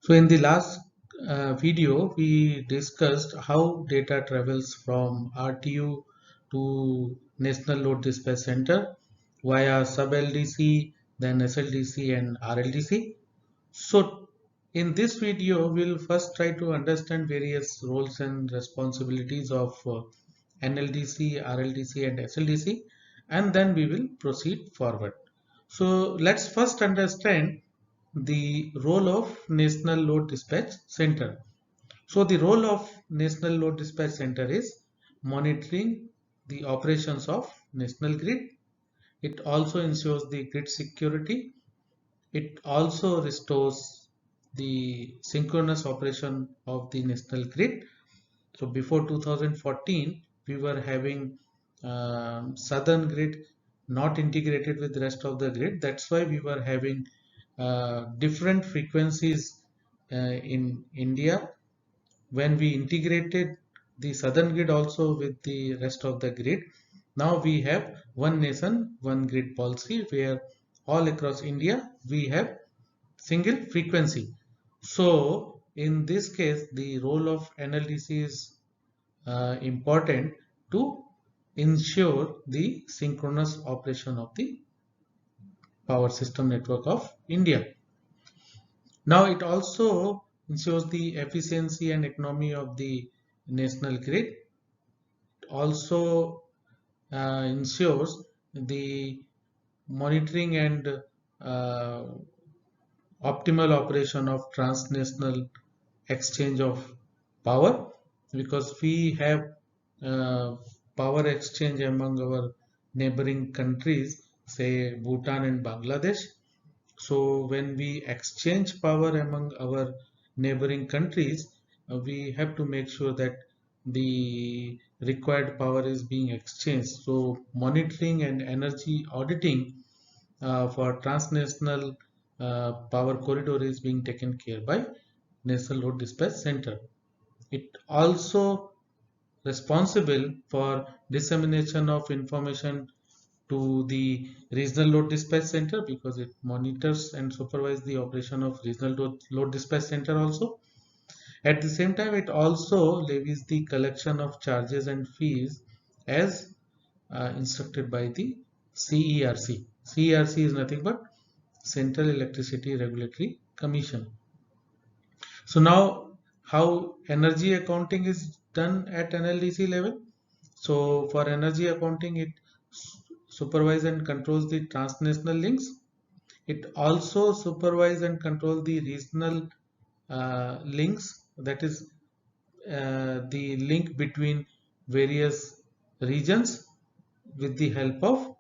So in the last video, we discussed how data travels from RTU to National Load Dispatch Center via sub-LDC, then SLDC and RLDC. So in this video, we'll first try to understand various roles and responsibilities of NLDC, RLDC and SLDC, and then we will proceed forward. So let's first understand the role of National Load Dispatch Center. So the role of National Load Dispatch Center is monitoring the operations of national grid. It also ensures the grid security. It also restores the synchronous operation of the national grid. So before 2014, we were having southern grid not integrated with the rest of the grid. That's why we were having different frequencies in India. When we integrated the southern grid also with the rest of the grid, now we have one nation, one grid policy, where all across India we have single frequency. So in this case, the role of NLDC is important to ensure the synchronous operation of the power system network of India. Now it also ensures the efficiency and economy of the national grid. It also ensures the monitoring and optimal operation of transnational exchange of power, because we have power exchange among our neighboring countries, say Bhutan and Bangladesh. So when we exchange power among our neighboring countries, we have to make sure that the required power is being exchanged. So monitoring and energy auditing for transnational power corridor is being taken care by National Load Dispatch Center. It also responsible for dissemination of information to the regional load dispatch center, because it monitors and supervises the operation of regional load dispatch center also. At the same time, it also levies the collection of charges and fees as instructed by the CERC. CERC is nothing but Central Electricity Regulatory Commission. So now, how energy accounting is done at NLDC level? So for energy accounting, it supervises and controls the transnational links. It also supervises and controls the regional links, that is the link between various regions with the help of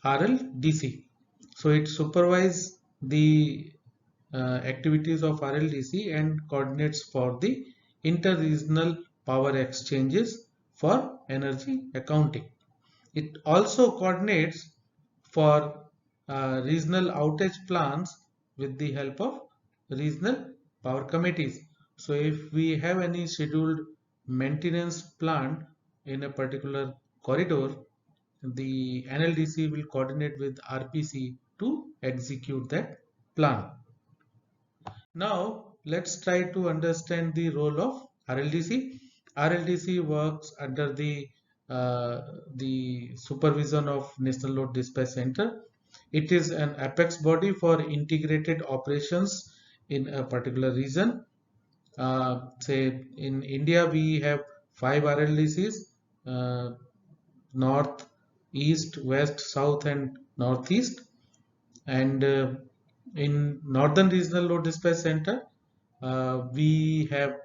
RLDC. So it supervises the activities of RLDC and coordinates for the inter-regional power exchanges for energy accounting. It also coordinates for regional outage plans with the help of regional power committees. So if we have any scheduled maintenance plan in a particular corridor, the NLDC will coordinate with RPC to execute that plan. Now let's try to understand the role of RLDC. RLDC works under the supervision of National Load Dispatch Center. It is an apex body for integrated operations in a particular region. Say in India we have 5 RLDCs: north, east, west, south and northeast. And in Northern Regional Load Dispatch Center, we have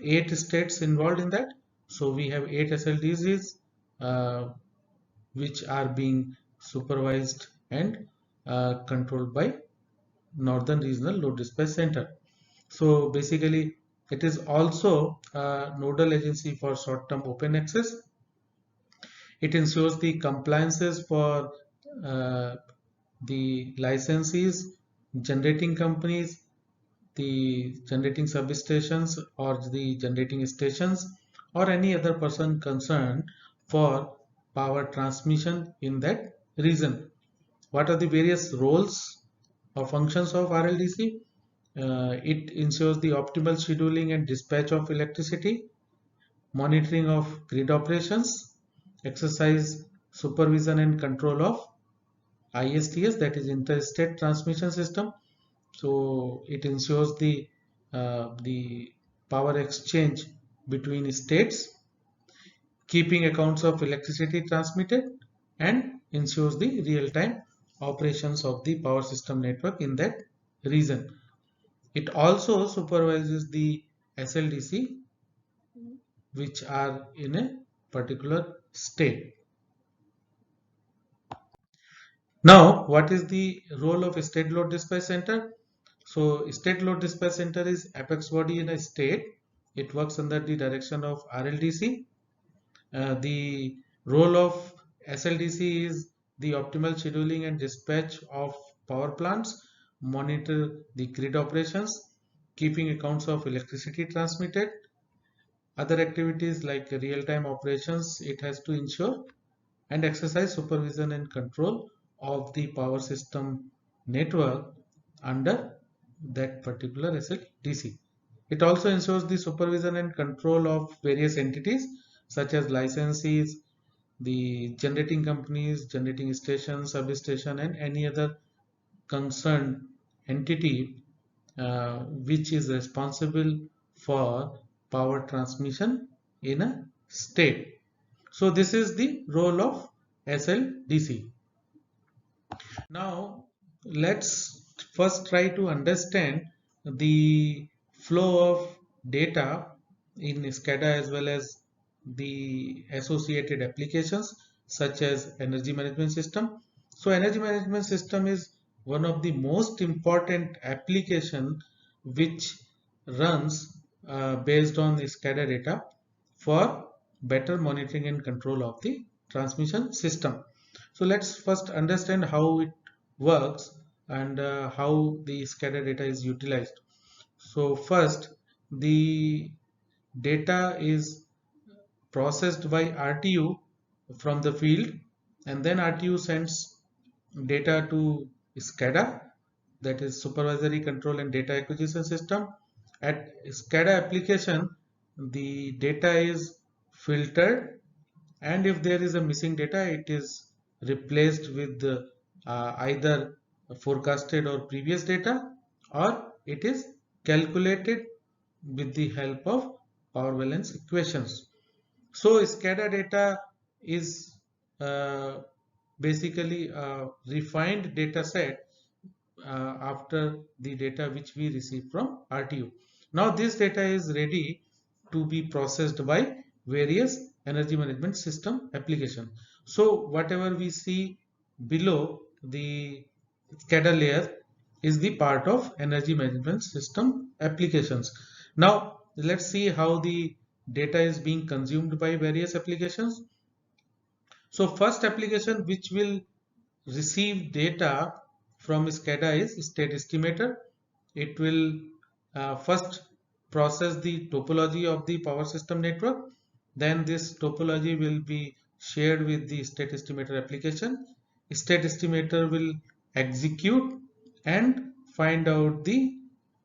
8 states involved in that. So we have 8 SLDCs which are being supervised and controlled by Northern Regional Load Dispatch Center. So basically it is also a nodal agency for short-term open access. It ensures the compliances for the licensees, generating companies, the generating substations or the generating stations, or any other person concerned for power transmission in that region. What are the various roles or functions of RLDC? It ensures the optimal scheduling and dispatch of electricity, monitoring of grid operations, exercise supervision and control of ISTS, that is interstate transmission system. So it ensures the power exchange between states, keeping accounts of electricity transmitted, and ensures the real-time operations of the power system network in that region. It also supervises the SLDC which are in a particular state. Now, what is the role of state load dispatch center? So, state load dispatch center is apex body in a state. It works under the direction of RLDC. The role of SLDC is the optimal scheduling and dispatch of power plants, monitor the grid operations, keeping accounts of electricity transmitted. Other activities like real-time operations, it has to ensure and exercise supervision and control of the power system network under that particular SLDC. It also ensures the supervision and control of various entities such as licensees, the generating companies, generating stations, substation, and any other concerned entity which is responsible for power transmission in a state. So this is the role of SLDC. Now let's first try to understand the flow of data in SCADA as well as the associated applications such as energy management system. So energy management system is one of the most important application which runs based on the SCADA data for better monitoring and control of the transmission system. So let's first understand how it works and how the SCADA data is utilized. So first, the data is processed by RTU from the field, and then RTU sends data to SCADA, that is supervisory control and data acquisition system. At SCADA application, the data is filtered, and if there is a missing data, it is replaced with either forecasted or previous data, or it is calculated with the help of power balance equations. So SCADA data is basically a refined data set after the data which we receive from RTU. Now this data is ready to be processed by various energy management system application. So whatever we see below the SCADA layer is the part of energy management system applications. Now let's see how the data is being consumed by various applications. So first application which will receive data from SCADA is state estimator. It will first process the topology of the power system network. Then this topology will be shared with the state estimator application. State estimator will execute and find out the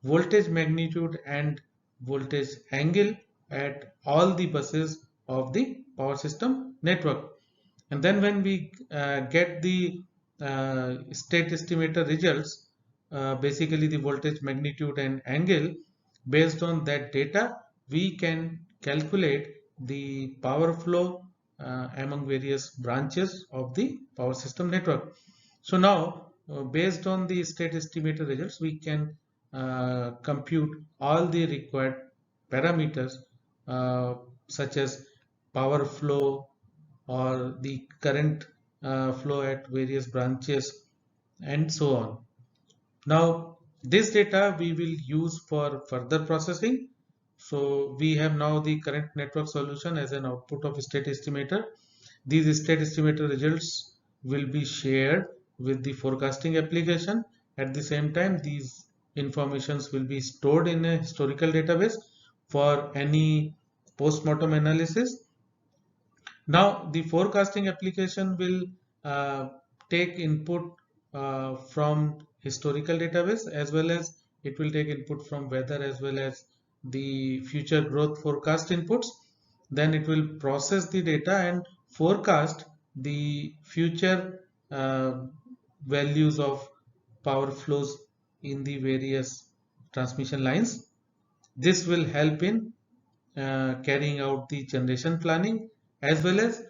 voltage magnitude and voltage angle at all the buses of the power system network. And then when we get the state estimator results, basically the voltage magnitude and angle, based on that data we can calculate the power flow among various branches of the power system network. So now based on the state estimator results, we can compute all the required parameters such as power flow or the current flow at various branches and so on. Now this data we will use for further processing. So we have now the current network solution as an output of state estimator. These state estimator results will be shared with the forecasting application. At the same time, these informations will be stored in a historical database for any post-mortem analysis. Now the forecasting application will take input from historical database as well as it will take input from weather as well as the future growth forecast inputs. Then it will process the data and forecast the future values of power flows in the various transmission lines. This will help in carrying out the generation planning as well as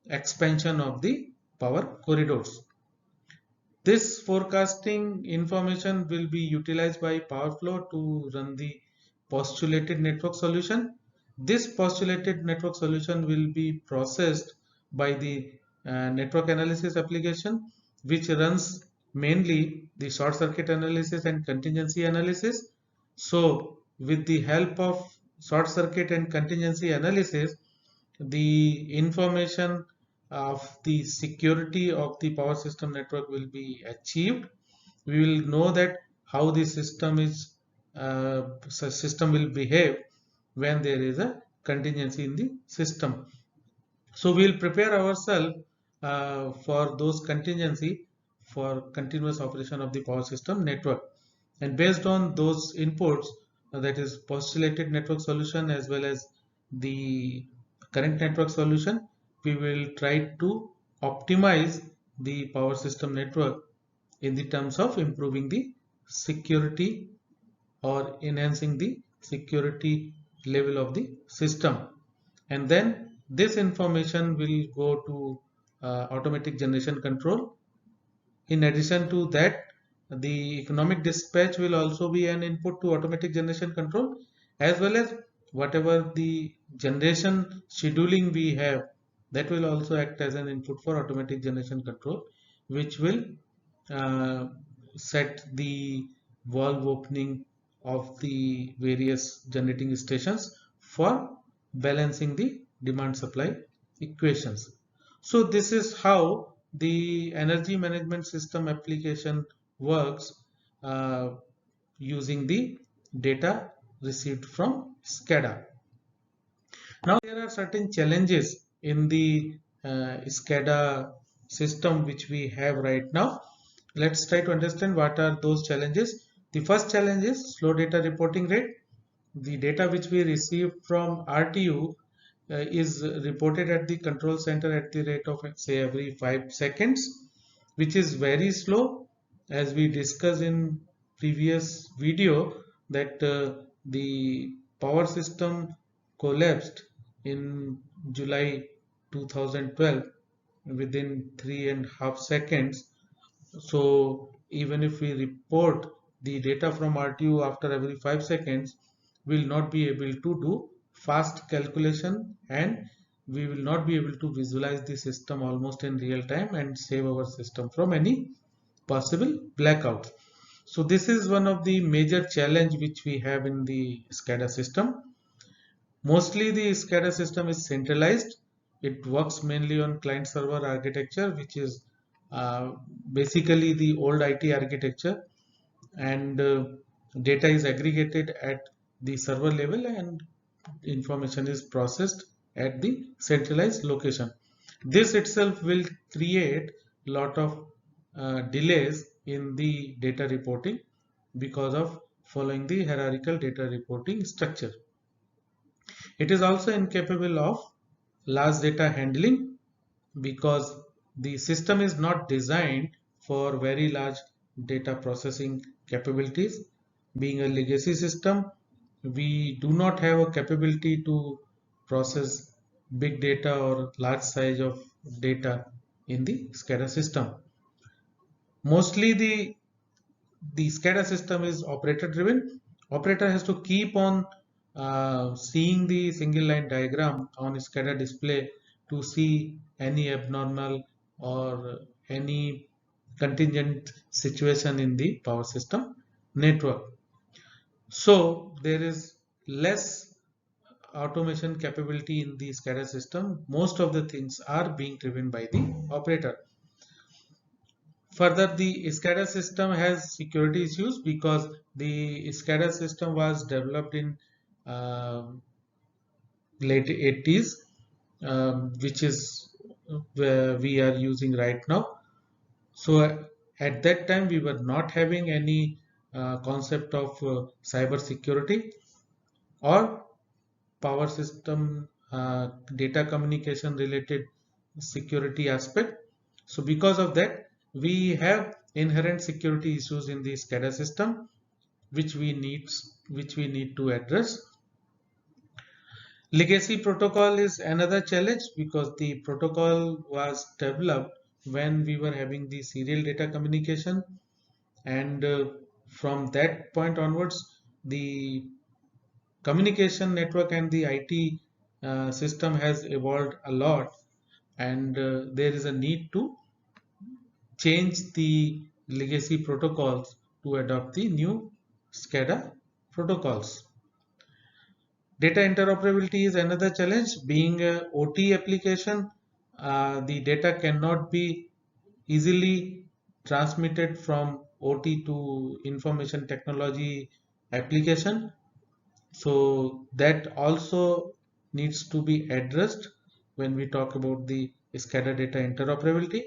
expansion of the power corridors. This forecasting information will be utilized by PowerFlow to run the postulated network solution. This postulated network solution will be processed by the network analysis application, which runs mainly the short circuit analysis and contingency analysis. So with the help of short circuit and contingency analysis, the information of the security of the power system network will be achieved. We will know that how the system will behave when there is a contingency in the system. So we will prepare ourselves for those contingency for continuous operation of the power system network, and based on those inputs, that is postulated network solution as well as the current network solution, we will try to optimize the power system network in the terms of improving the security or enhancing the security level of the system. And then this information will go to automatic generation control. In addition to that, the economic dispatch will also be an input to automatic generation control, as well as whatever the generation scheduling we have, that will also act as an input for automatic generation control, which will uh, set the valve opening of the various generating stations for balancing the demand supply equations. So this is how the energy management system application works uh, using the data received from SCADA. Now there are certain challenges in the SCADA system which we have right now. Let's try to understand what are those challenges. The first challenge is slow data reporting rate. The data which we receive from RTU is reported at the control center at the rate of, say, every 5 seconds, which is very slow. As we discussed in previous video, that the power system collapsed in July 2012 within 3.5 seconds. So even if we report the data from RTU after every 5 seconds, we will not be able to do fast calculation, and we will not be able to visualize the system almost in real time and save our system from any possible blackouts. So this is one of the major challenge which we have in the SCADA system. Mostly the SCADA system is centralized. It works mainly on client server architecture, which is basically the old IT architecture, and data is aggregated at the server level and information is processed at the centralized location. This itself will create lot of delays in the data reporting because of following the hierarchical data reporting structure. It is also incapable of large data handling because the system is not designed for very large data processing capabilities. Being a legacy system, we do not have a capability to process big data or large size of data in the SCADA system. Mostly the SCADA system is operator driven. Operator has to keep on seeing the single line diagram on SCADA display to see any abnormal or any contingent situation in the power system network. So there is less automation capability in the SCADA system. Most of the things are being driven by the operator. Further, the SCADA system has security issues because the SCADA system was developed in late 80s, which is where we are using right now. So at that time we were not having any concept of cyber security or power system data communication related security aspect. So because of that, we have inherent security issues in the SCADA system which we need to address. Legacy protocol is another challenge because the protocol was developed when we were having the serial data communication, and from that point onwards, the communication network and the IT system has evolved a lot, and there is a need to change the legacy protocols to adopt the new SCADA protocols. Data interoperability is another challenge. Being a OT application, the data cannot be easily transmitted from OT to information technology application. So that also needs to be addressed when we talk about the SCADA data interoperability.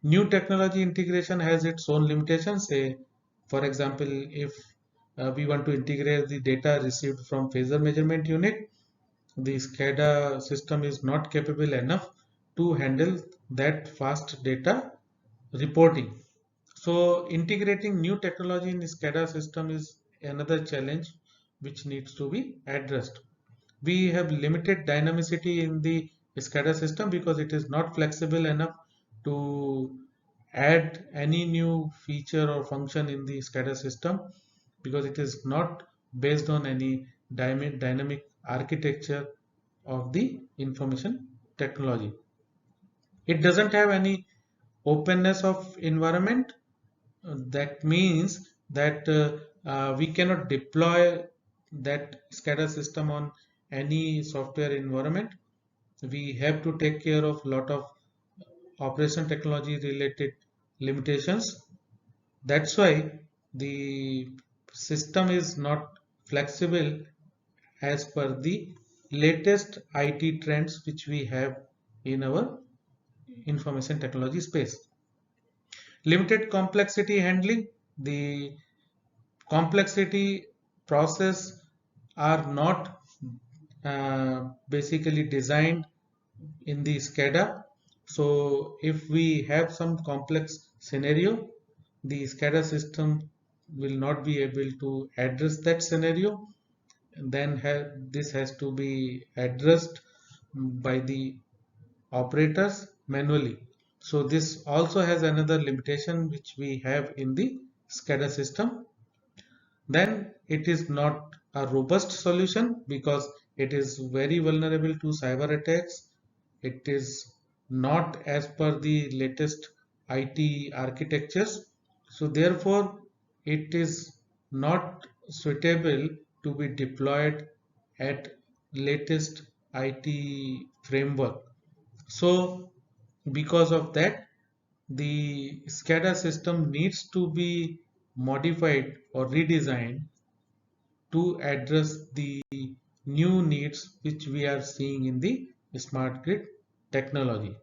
New technology integration has its own limitations. Say, for example, if we want to integrate the data received from phasor measurement unit, the SCADA system is not capable enough to handle that fast data reporting. So integrating new technology in SCADA system is another challenge which needs to be addressed. We have limited dynamicity in the SCADA system because it is not flexible enough to add any new feature or function in the SCADA system because it is not based on any dynamic architecture of the information technology. It doesn't have any openness of environment. That means that we cannot deploy that SCADA system on any software environment. We have to take care of lot of operation technology related limitations. That's why the system is not flexible as per the latest IT trends which we have in our information technology space. Limited complexity handling. The complexity process are not basically designed in the SCADA. So if we have some complex scenario, the SCADA system will not be able to address that scenario. Then this has to be addressed by the operators manually. So this also has another limitation which we have in the SCADA system. Then it is not a robust solution because it is very vulnerable to cyber attacks. It is not as per the latest IT architectures. So therefore, it is not suitable to be deployed at latest IT framework. So because of that, the SCADA system needs to be modified or redesigned to address the new needs which we are seeing in the smart grid technology.